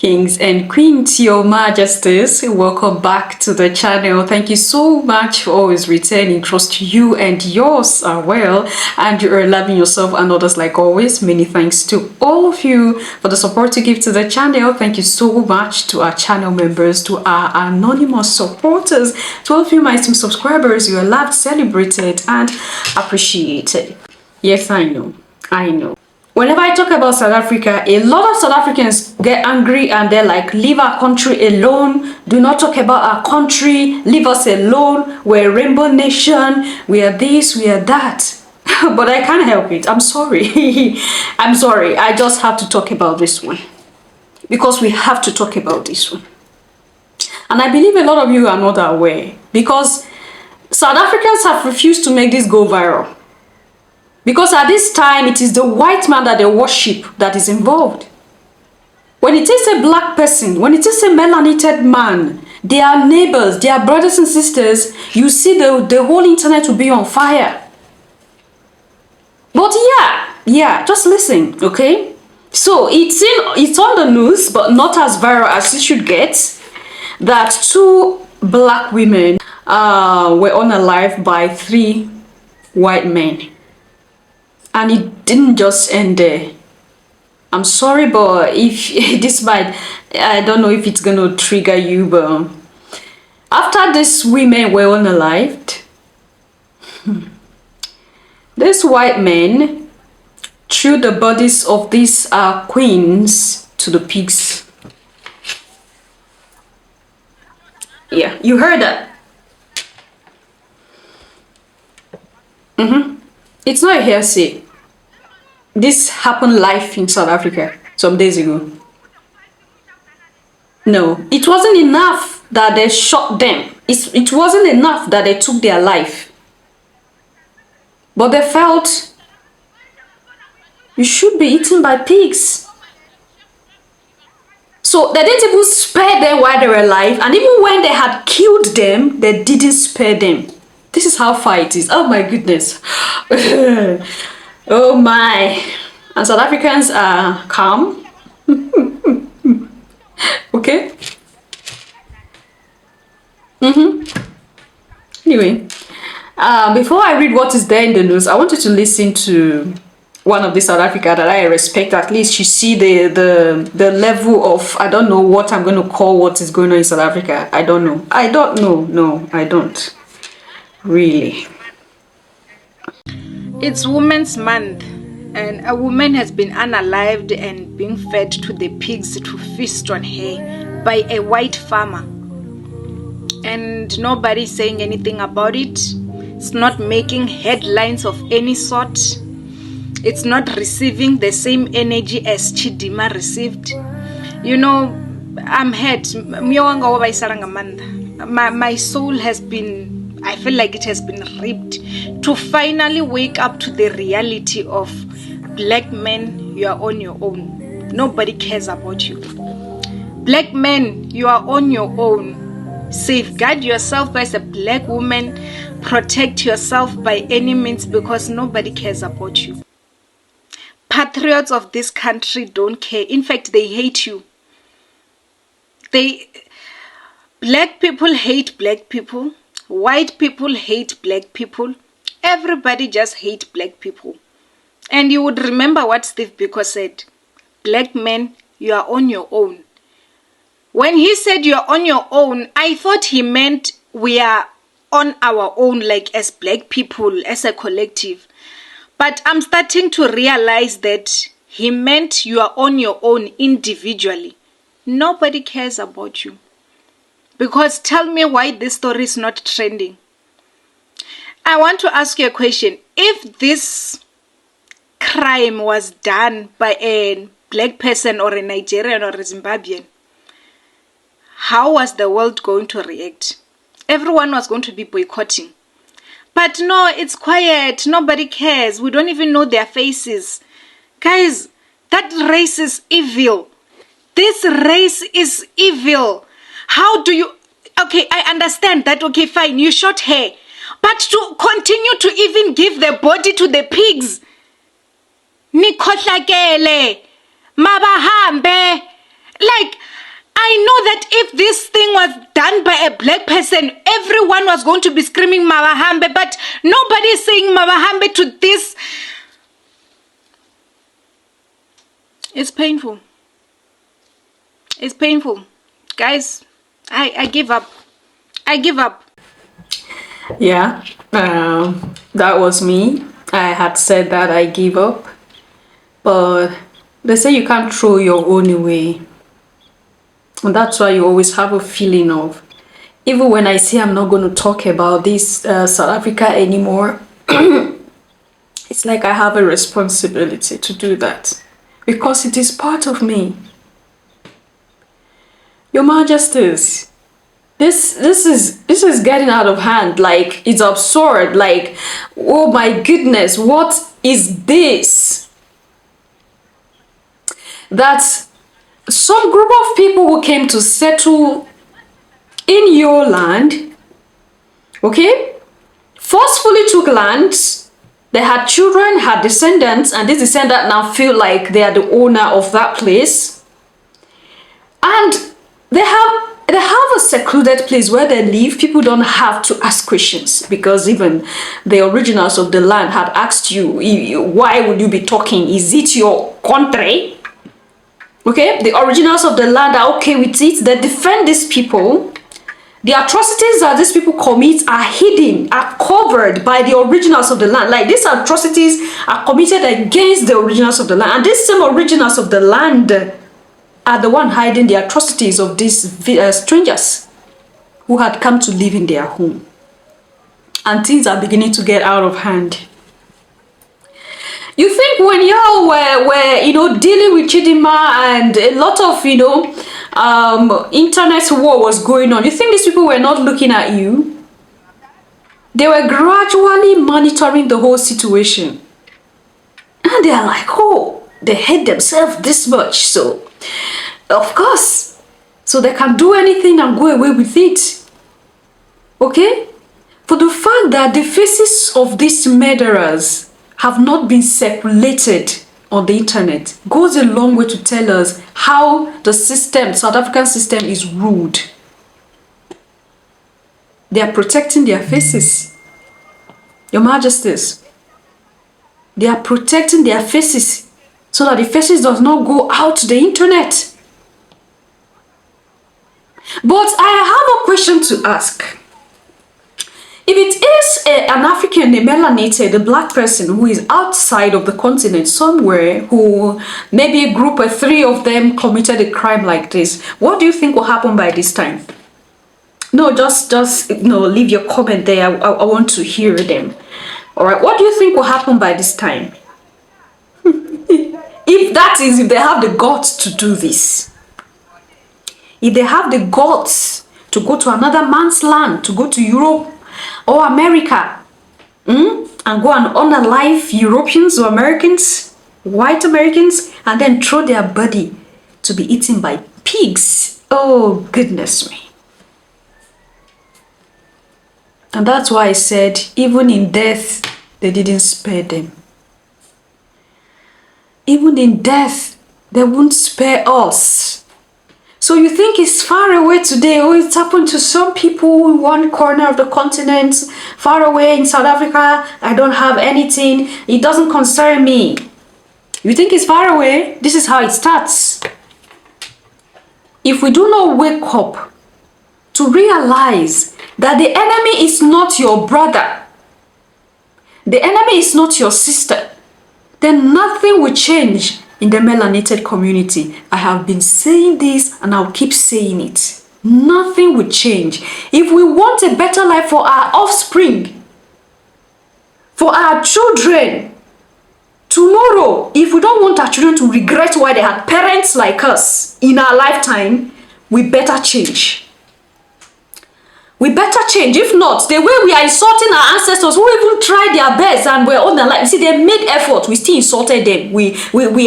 Kings and queens, your majesties, welcome back to the channel. Thank you so much for always returning. Trust you and yours are well, and you are loving yourself and others like always. Many thanks to all of you for the support you give to the channel. Thank you so much to our channel members, to our anonymous supporters, to all of you my esteemed subscribers. You are loved, celebrated, and appreciated. Yes, I know. Whenever I talk about South Africa, a lot of South Africans get angry and they're like, leave our country alone. Do not talk about our country. Leave us alone. We're a rainbow nation. We are this, we are that. But I can't help it. I'm sorry. I'm sorry. I just have to talk about this one. Because we have to talk about this one. And I believe a lot of you are not aware. Because South Africans have refused to make this go viral. Because at this time, it is the white man that they worship that is involved. When it is a black person, when it is a melanated man, they are neighbors, they are brothers and sisters, you see the whole internet will be on fire. But yeah, just listen, okay? So it's on the news, but not as viral as it should get, that 2 black women were unalived by 3 white men. And it didn't just end there. I'm sorry, but if this might, I don't know if it's gonna trigger you, but after these women were unalived, these white men threw the bodies of these queens to the pigs. Yeah, you heard that. It's not a hearsay. This happened live in South Africa some days ago. No, it wasn't enough that they shot them. It wasn't enough that they took their life. But they felt you should be eaten by pigs. So they didn't even spare them while they were alive. And even when they had killed them, they didn't spare them. This is how far it is. Oh my goodness. Oh my. And South Africans are calm. Okay. Anyway, before I read what is there in the news, I want you to listen to one of the South Africa that I respect. At least you see the level of, I don't know what I'm going to call what is going on in South Africa. I don't know. No, I don't. Really. It's Women's Month, and a woman has been unalived and being fed to the pigs to feast on her by a white farmer. And nobody's saying anything about it. It's not making headlines of any sort. It's not receiving the same energy as Chidima received. You know, I'm hurt. My soul has been, I feel like it has been ripped to finally wake up to the reality of black men, you are on your own. Nobody cares about you. Black men, you are on your own. Safeguard yourself as a black woman. Protect yourself by any means because nobody cares about you. Patriots of this country don't care. In fact, they hate you. Black people hate black people. White people hate black people. Everybody just hates black people. And you would remember what Steve Biko said. Black men, you are on your own. When he said you are on your own, I thought he meant we are on our own, like as black people, as a collective. But I'm starting to realize that he meant you are on your own individually. Nobody cares about you. Because tell me why this story is not trending. I want to ask you a question. If this crime was done by a black person or a Nigerian or a Zimbabwean, how was the world going to react? Everyone was going to be boycotting. But no, it's quiet. Nobody cares. We don't even know their faces. Guys, that race is evil. This race is evil. How do you... Okay, I understand that. Okay, fine, you shot her. But to continue to even give the body to the pigs. Nikhohlakele. Mabahambe. Like, I know that if this thing was done by a black person, everyone was going to be screaming Mawahambe, but nobody is saying Mawahambe to this. It's painful. It's painful. Guys, I give up. I give up. Yeah, that was me. I had said that I give up. But they say you can't throw your own away. And that's why you always have a feeling of, even when I say I'm not going to talk about this South Africa anymore, it's like I have a responsibility to do that. Because it is part of me. Your Majesties, this is getting out of hand. Like, it's absurd. Like, oh my goodness, what is this? That some group of people who came to settle in your land, okay, forcefully took land. They had children, had descendants, and this descendant now feel like they are the owner of that place. And they have a secluded place where they live. People don't have to ask questions, because even the originals of the land had asked you, why would you be talking? Is it your country? Okay, the originals of the land are okay with it. They defend these people. The atrocities that these people commit are hidden, are covered by the originals of the land. Like, these atrocities are committed against the originals of the land. And these same originals of the land are the one hiding the atrocities of these strangers who had come to live in their home. And things are beginning to get out of hand. You think when y'all were dealing with Chidinma and a lot of, internet war was going on, you think these people were not looking at you? They were gradually monitoring the whole situation. And they are like, oh, they hate themselves this much. So, of course, so they can do anything and go away with it. Okay? For the fact that the faces of these murderers have not been circulated on the internet goes a long way to tell us how the system, South African system, is ruled. They are protecting their faces. Your Majesties, they are protecting their faces so that the faces does not go out to the internet. But I have a question to ask. If it is an African, a melanated, a black person who is outside of the continent somewhere, who maybe a group of 3 of them committed a crime like this, what do you think will happen by this time? No, just leave your comment there. I want to hear them. All right, what do you think will happen by this time? If they have the guts to do this. If they have the guts to go to another man's land, to go to Europe or America, and go and unalive Europeans or Americans, white Americans, and then throw their body to be eaten by pigs. Oh, goodness me. And that's why I said, even in death, they didn't spare them. Even in death, they won't spare us. So you think it's far away today? Oh, it's happened to some people in one corner of the continent, far away in South Africa. I don't have anything. It doesn't concern me. You think it's far away? This is how it starts. If we do not wake up to realize that the enemy is not your brother, the enemy is not your sister, then nothing will change in the melanated community. I have been saying this and I'll keep saying it. Nothing will change. If we want a better life for our offspring, for our children, tomorrow, if we don't want our children to regret why they had parents like us in our lifetime, we better change. We better change. If not, the way we are insulting our ancestors who even tried their best and were on their life. You see, they made effort. We still insulted them. We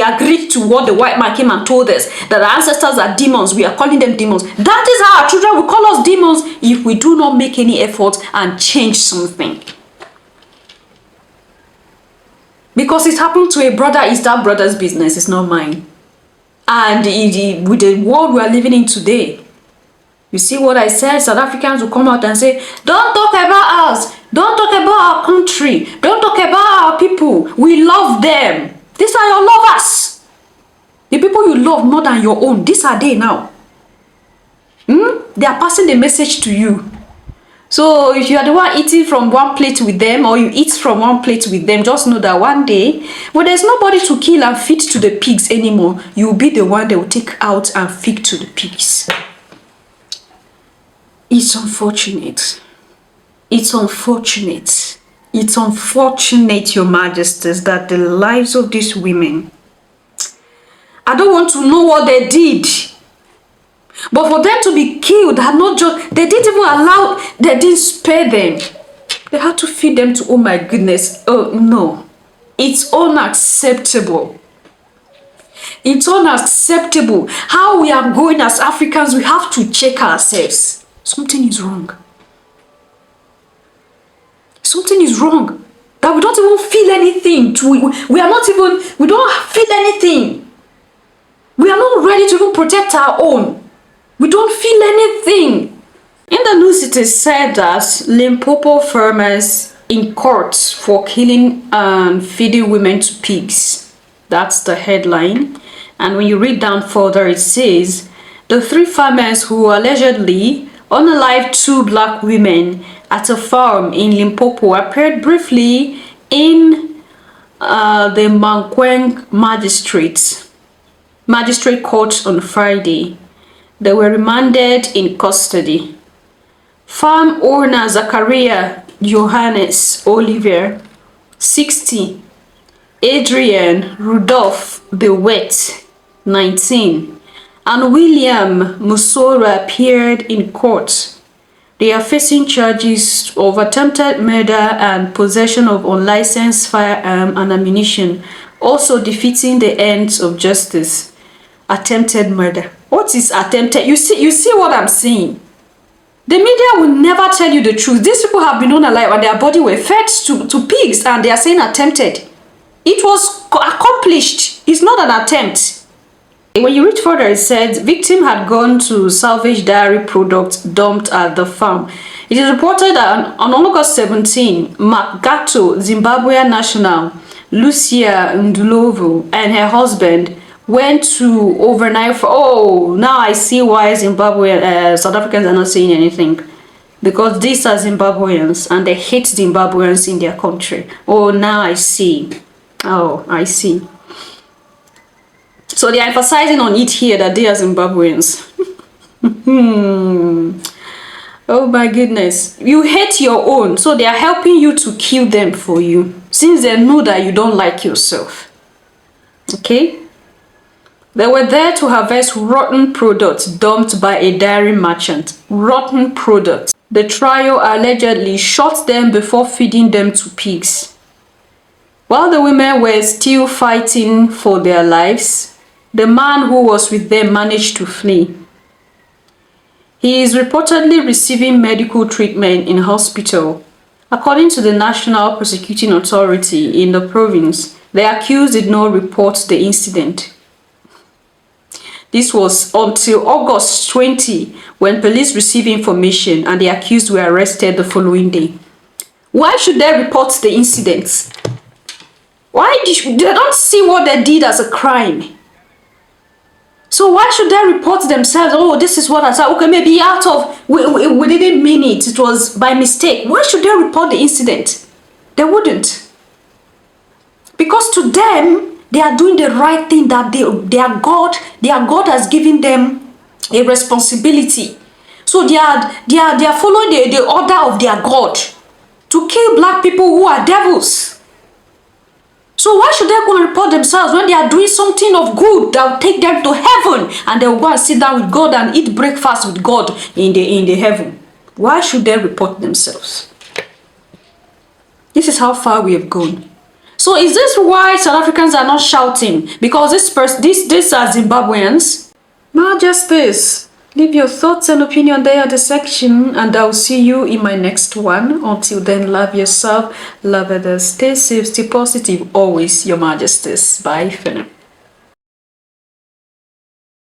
agreed to what the white man came and told us, that our ancestors are demons. We are calling them demons. That is how our children will call us demons if we do not make any effort and change something. Because it happened to a brother, it's that brother's business. It's not mine. And with the world we are living in today, you see what I said? South Africans will come out and say, don't talk about us. Don't talk about our country. Don't talk about our people. We love them. These are your lovers. The people you love more than your own. These are they now. They are passing the message to you. So if you are the one eating from one plate with them, or you eat from one plate with them, just know that one day, when there's nobody to kill and feed to the pigs anymore, you will be the one they will take out and feed to the pigs. It's unfortunate. It's unfortunate. It's unfortunate, Your Majesties, that the lives of these women, I don't want to know what they did, but for them to be killed, they didn't even allow, they didn't spare them. They had to feed them to, oh my goodness, oh no. It's unacceptable. It's unacceptable. How we are going as Africans, we have to check ourselves. Something is wrong. Something is wrong. That we don't even feel anything. We don't feel anything. We are not ready to even protect our own. We don't feel anything. In the news, it is said that Limpopo farmers in court for killing and feeding women to pigs. That's the headline. And when you read down further, it says the 3 farmers who allegedly unalived 2 black women at a farm in Limpopo appeared briefly in the Mankweng magistrate court on Friday. They were remanded in custody. Farm owner Zachariah Johannes Oliver, 60, Adrian Rudolph DeWitt, 19, and William Musora appeared in court. They are facing charges of attempted murder and possession of unlicensed firearm and ammunition, also defeating the ends of justice. Attempted murder. What is attempted? You see what I'm saying? The media will never tell you the truth. These people have been unalive and their body were fed to pigs, and they are saying attempted. It was accomplished. It's not an attempt. When you read further, it says victim had gone to salvage dairy products dumped at the farm. It is reported that on August 17, Gato, Zimbabwean national Lucia Ndulovu and her husband went to overnight for, oh, now I see why South Africans are not saying anything. Because these are Zimbabweans and they hate Zimbabweans in their country. Oh, now I see. Oh, I see. So they are emphasizing on it here that they are Zimbabweans. Oh my goodness. You hate your own, so they are helping you to kill them for you, since they know that you don't like yourself. Okay? They were there to harvest rotten products dumped by a dairy merchant. Rotten products. The trio allegedly shot them before feeding them to pigs. While the women were still fighting for their lives, the man who was with them managed to flee. He is reportedly receiving medical treatment in hospital. According to the National Prosecuting Authority in the province, the accused did not report the incident. This was until August 20, when police received information and the accused were arrested the following day. Why should they report the incidents? They don't see what they did as a crime. So why should they report themselves? Oh, this is what I said. Okay, maybe we didn't mean it. It was by mistake. Why should they report the incident? They wouldn't. Because to them, they are doing the right thing, that their God has given them a responsibility. So they are following the order of their God to kill black people who are devils. So why should they go and report themselves when they are doing something of good that will take them to heaven, and they will go and sit down with God and eat breakfast with God in the heaven? Why should they report themselves? This is how far we have gone. So is this why South Africans are not shouting? Because these are Zimbabweans? Not just this. Leave your thoughts and opinion there in the section, and I'll see you in my next one. Until then, love yourself, love others, stay safe, stay positive, always, Your Majesties. Bye for now.